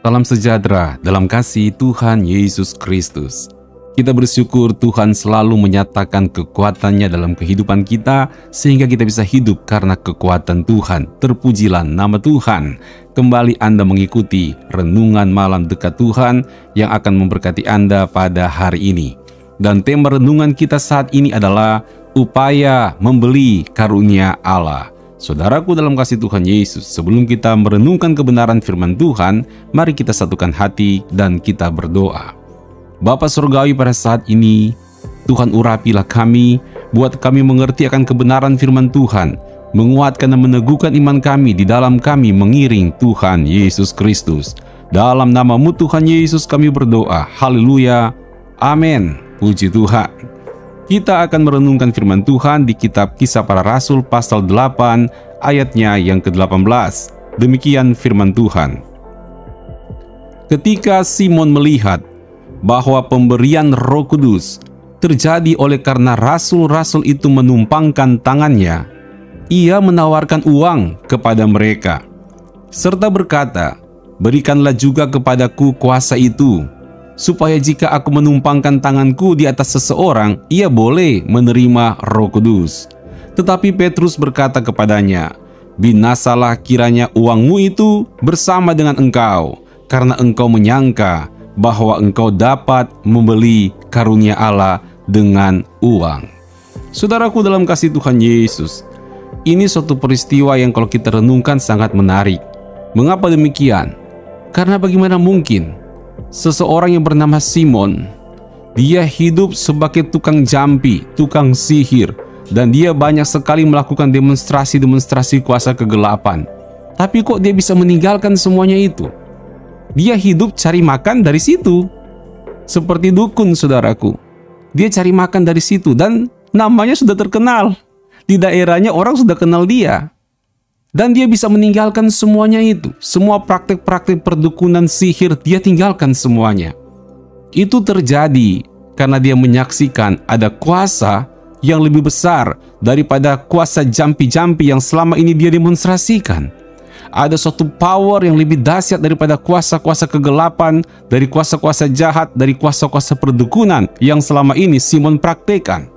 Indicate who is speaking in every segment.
Speaker 1: Salam sejahtera dalam kasih Tuhan Yesus Kristus. Kita bersyukur Tuhan selalu menyatakan kekuatannya dalam kehidupan kita, sehingga kita bisa hidup karena kekuatan Tuhan. Terpujilah nama Tuhan. Kembali Anda mengikuti Renungan Malam Dekat Tuhan yang akan memberkati Anda pada hari ini. Dan tema renungan kita saat ini adalah upaya membeli karunia Allah. Saudaraku dalam kasih Tuhan Yesus, sebelum kita merenungkan kebenaran firman Tuhan, mari kita satukan hati dan kita berdoa. Bapa Surgawi, pada saat ini, Tuhan urapilah kami, buat kami mengerti akan kebenaran firman Tuhan, menguatkan dan meneguhkan iman kami di dalam kami mengiring Tuhan Yesus Kristus. Dalam nama-Mu Tuhan Yesus kami berdoa, haleluya, amin, puji Tuhan. Kita akan merenungkan firman Tuhan di kitab Kisah Para Rasul pasal 8 ayatnya yang ke-18. Demikian firman Tuhan. Ketika Simon melihat bahwa pemberian Roh Kudus terjadi oleh karena rasul-rasul itu menumpangkan tangannya, ia menawarkan uang kepada mereka, serta berkata, "Berikanlah juga kepadaku kuasa itu, supaya jika aku menumpangkan tanganku di atas seseorang, ia boleh menerima Roh Kudus." Tetapi Petrus berkata kepadanya, "Binasalah kiranya uangmu itu bersama dengan engkau, karena engkau menyangka bahwa engkau dapat membeli karunia Allah dengan uang." Saudaraku dalam kasih Tuhan Yesus, ini suatu peristiwa yang kalau kita renungkan sangat menarik. Mengapa demikian? Karena bagaimana mungkin seseorang yang bernama Simon, dia hidup sebagai tukang jampi, tukang sihir, dan dia banyak sekali melakukan demonstrasi-demonstrasi kuasa kegelapan. Tapi kok dia bisa meninggalkan semuanya itu? Dia hidup cari makan dari situ. Seperti dukun, saudaraku. Dia cari makan dari situ dan namanya sudah terkenal. Di daerahnya orang sudah kenal dia. Dan dia bisa meninggalkan semuanya itu. Semua praktik-praktik perdukunan sihir, dia tinggalkan semuanya. Itu terjadi karena dia menyaksikan ada kuasa yang lebih besar daripada kuasa jampi-jampi yang selama ini dia demonstrasikan. Ada suatu power yang lebih dahsyat daripada kuasa-kuasa kegelapan, dari kuasa-kuasa jahat, dari kuasa-kuasa perdukunan yang selama ini Simon praktekkan.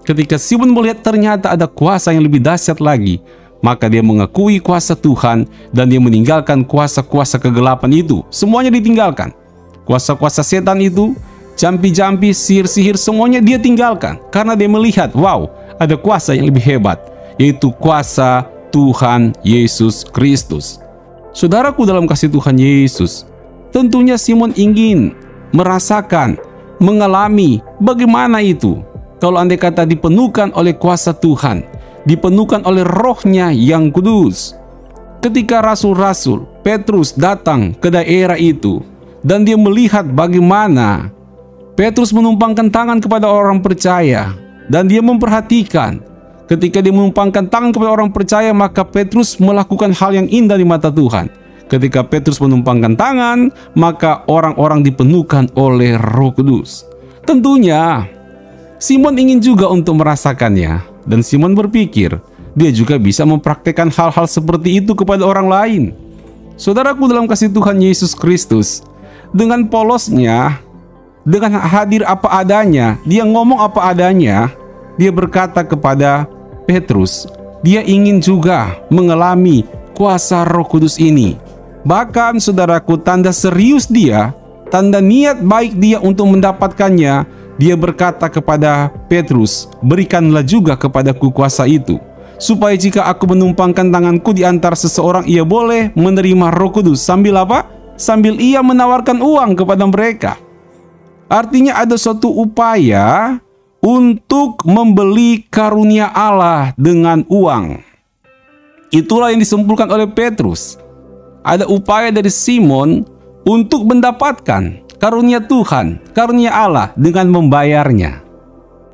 Speaker 1: Ketika Simon melihat ternyata ada kuasa yang lebih dahsyat lagi, maka dia mengakui kuasa Tuhan dan dia meninggalkan kuasa-kuasa kegelapan itu. Semuanya ditinggalkan. Kuasa-kuasa setan itu, jampi-jampi, sihir-sihir, semuanya dia tinggalkan. Karena dia melihat, wow, ada kuasa yang lebih hebat, yaitu kuasa Tuhan Yesus Kristus. Saudaraku dalam kasih Tuhan Yesus, tentunya Simon ingin merasakan, mengalami bagaimana itu kalau andai kata dipenuhkan oleh kuasa Tuhan, dipenuhkan oleh Roh-Nya yang kudus. Ketika rasul-rasul Petrus datang ke daerah itu dan dia melihat bagaimana Petrus menumpangkan tangan kepada orang percaya, dan dia memperhatikan ketika dia menumpangkan tangan kepada orang percaya, maka Petrus melakukan hal yang indah di mata Tuhan. Ketika Petrus menumpangkan tangan, maka orang-orang dipenuhkan oleh Roh Kudus. Tentunya Simon ingin juga untuk merasakannya. Dan Simon berpikir, dia juga bisa mempraktekkan hal-hal seperti itu kepada orang lain. Saudaraku dalam kasih Tuhan Yesus Kristus, dengan polosnya, dengan hadir apa adanya, dia ngomong apa adanya, dia berkata kepada Petrus, dia ingin juga mengalami kuasa Roh Kudus ini. Bahkan saudaraku, tanda serius dia, tanda niat baik dia untuk mendapatkannya, dia berkata kepada Petrus, "Berikanlah juga kepadaku kuasa itu, supaya jika aku menumpangkan tanganku di antara seseorang, ia boleh menerima Roh Kudus." Sambil apa? Sambil ia menawarkan uang kepada mereka. Artinya ada suatu upaya untuk membeli karunia Allah dengan uang. Itulah yang disimpulkan oleh Petrus. Ada upaya dari Simon untuk mendapatkan karunia Tuhan, karunia Allah dengan membayarnya.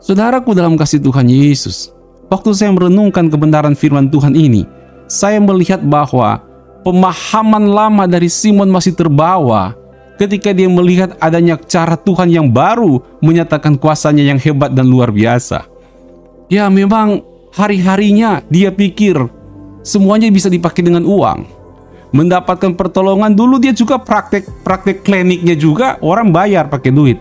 Speaker 1: Saudaraku dalam kasih Tuhan Yesus, waktu saya merenungkan kebenaran firman Tuhan ini, saya melihat bahwa pemahaman lama dari Simon masih terbawa ketika dia melihat adanya cara Tuhan yang baru menyatakan kuasanya yang hebat dan luar biasa. Ya, memang hari-harinya dia pikir semuanya bisa dipakai dengan uang. mendapatkan pertolongan. Dulu dia juga praktek kliniknya juga orang bayar pakai duit.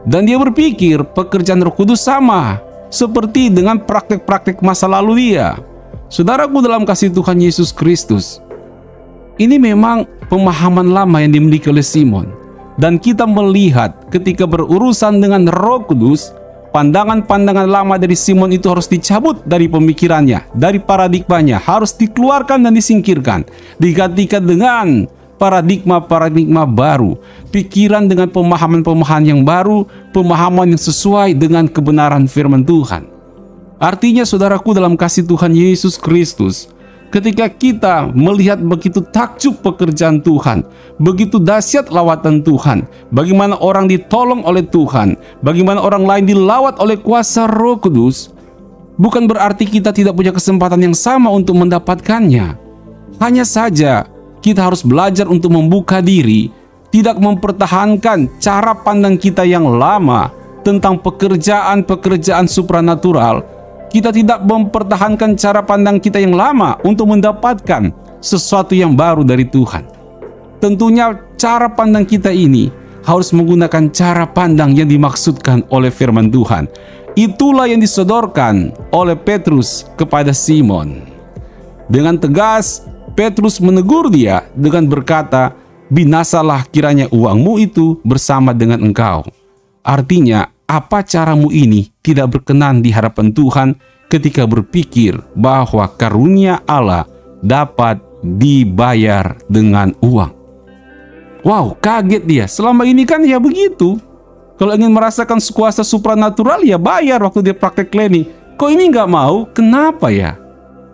Speaker 1: Dan dia berpikir pekerjaan Roh Kudus sama seperti dengan praktek-praktek masa lalu dia. Saudaraku dalam kasih Tuhan Yesus Kristus, ini memang pemahaman lama yang dimiliki oleh Simon. Dan kita melihat ketika berurusan dengan Roh Kudus, pandangan-pandangan lama dari Simon itu harus dicabut dari pemikirannya, dari paradigmanya, harus dikeluarkan dan disingkirkan. Digantikan dengan paradigma-paradigma baru, pikiran dengan pemahaman-pemahaman yang baru, pemahaman yang sesuai dengan kebenaran firman Tuhan. Artinya saudaraku dalam kasih Tuhan Yesus Kristus, ketika kita melihat begitu takjub pekerjaan Tuhan, begitu dahsyat lawatan Tuhan, bagaimana orang ditolong oleh Tuhan, bagaimana orang lain dilawat oleh kuasa Roh Kudus, bukan berarti kita tidak punya kesempatan yang sama untuk mendapatkannya. Hanya saja kita harus belajar untuk membuka diri, tidak mempertahankan cara pandang kita yang lama tentang pekerjaan-pekerjaan supranatural. Kita tidak mempertahankan cara pandang kita yang lama untuk mendapatkan sesuatu yang baru dari Tuhan. Tentunya cara pandang kita ini harus menggunakan cara pandang yang dimaksudkan oleh firman Tuhan. Itulah yang disodorkan oleh Petrus kepada Simon. Dengan tegas, Petrus menegur dia dengan berkata, "Binasalah kiranya uangmu itu bersama dengan engkau." Artinya, apa caramu ini tidak berkenan di hadapan Tuhan ketika berpikir bahwa karunia Allah dapat dibayar dengan uang. Wow, kaget dia. Selama ini kan ya begitu. Kalau ingin merasakan kuasa supranatural ya bayar waktu dia praktek klinik. Kok ini nggak mau? Kenapa ya?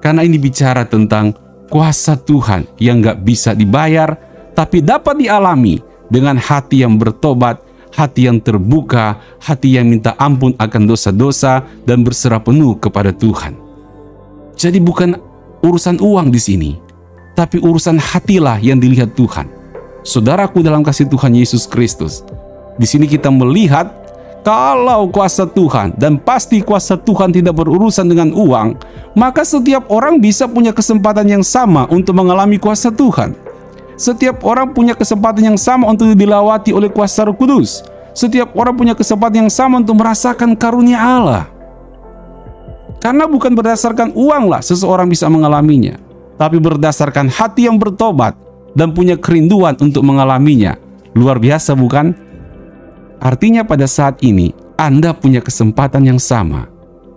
Speaker 1: Karena ini bicara tentang kuasa Tuhan yang nggak bisa dibayar, tapi dapat dialami dengan hati yang bertobat, hati yang terbuka, hati yang minta ampun akan dosa-dosa dan berserah penuh kepada Tuhan. Jadi bukan urusan uang di sini, tapi urusan hatilah yang dilihat Tuhan. Saudaraku dalam kasih Tuhan Yesus Kristus, di sini kita melihat kalau kuasa Tuhan, dan pasti kuasa Tuhan tidak berurusan dengan uang, maka setiap orang bisa punya kesempatan yang sama untuk mengalami kuasa Tuhan. Setiap orang punya kesempatan yang sama untuk dilawati oleh kuasa Roh Kudus. Setiap orang punya kesempatan yang sama untuk merasakan karunia Allah. Karena bukan berdasarkan uanglah seseorang bisa mengalaminya, tapi berdasarkan hati yang bertobat dan punya kerinduan untuk mengalaminya. Luar biasa bukan? Artinya pada saat ini Anda punya kesempatan yang sama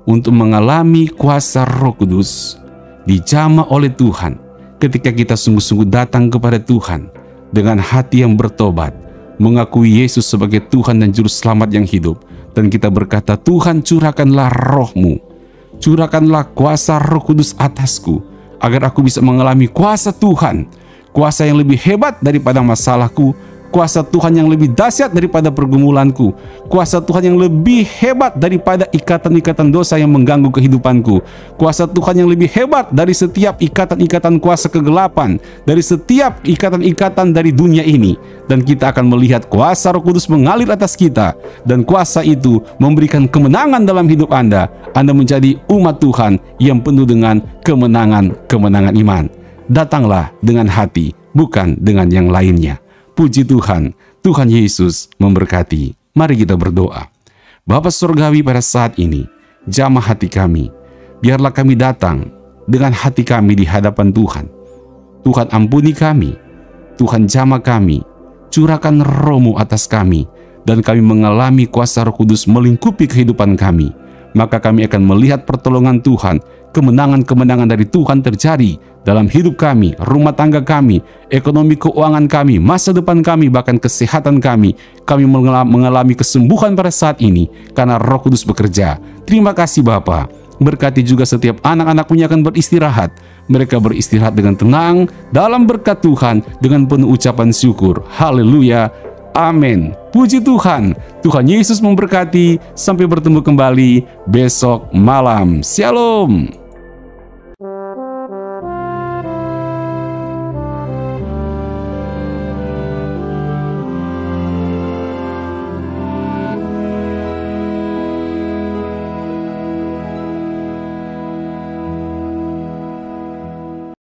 Speaker 1: untuk mengalami kuasa Roh Kudus dijamah oleh Tuhan. Ketika kita sungguh-sungguh datang kepada Tuhan dengan hati yang bertobat, mengakui Yesus sebagai Tuhan dan Juru Selamat yang hidup, dan kita berkata, "Tuhan, curahkanlah roh-Mu, curahkanlah kuasa Roh Kudus atasku, agar aku bisa mengalami kuasa Tuhan, kuasa yang lebih hebat daripada masalahku, kuasa Tuhan yang lebih dahsyat daripada pergumulanku, kuasa Tuhan yang lebih hebat daripada ikatan-ikatan dosa yang mengganggu kehidupanku, kuasa Tuhan yang lebih hebat dari setiap ikatan-ikatan kuasa kegelapan, dari setiap ikatan-ikatan dari dunia ini." Dan kita akan melihat kuasa Roh Kudus mengalir atas kita, dan kuasa itu memberikan kemenangan dalam hidup Anda. Anda menjadi umat Tuhan yang penuh dengan kemenangan iman. Datanglah dengan hati, bukan dengan yang lainnya. Puji Tuhan, Tuhan Yesus memberkati. Mari kita berdoa. Bapa Surgawi, pada saat ini, jamah hati kami. Biarlah kami datang dengan hati kami di hadapan Tuhan. Tuhan, ampuni kami. Tuhan, jamah kami. Curahkan Roh-Mu atas kami, dan kami mengalami kuasa Roh Kudus melingkupi kehidupan kami. Maka kami akan melihat pertolongan Tuhan, kemenangan-kemenangan dari Tuhan terjadi dalam hidup kami, rumah tangga kami, ekonomi keuangan kami, masa depan kami, bahkan kesehatan kami. Kami mengalami kesembuhan pada saat ini karena Roh Kudus bekerja. Terima kasih Bapa. Berkati juga setiap anak-anak-Mu yang akan beristirahat. Mereka beristirahat dengan tenang dalam berkat Tuhan, dengan penuh ucapan syukur. Haleluya. Amin. Puji Tuhan. Tuhan Yesus memberkati. Sampai bertemu kembali besok malam. Shalom.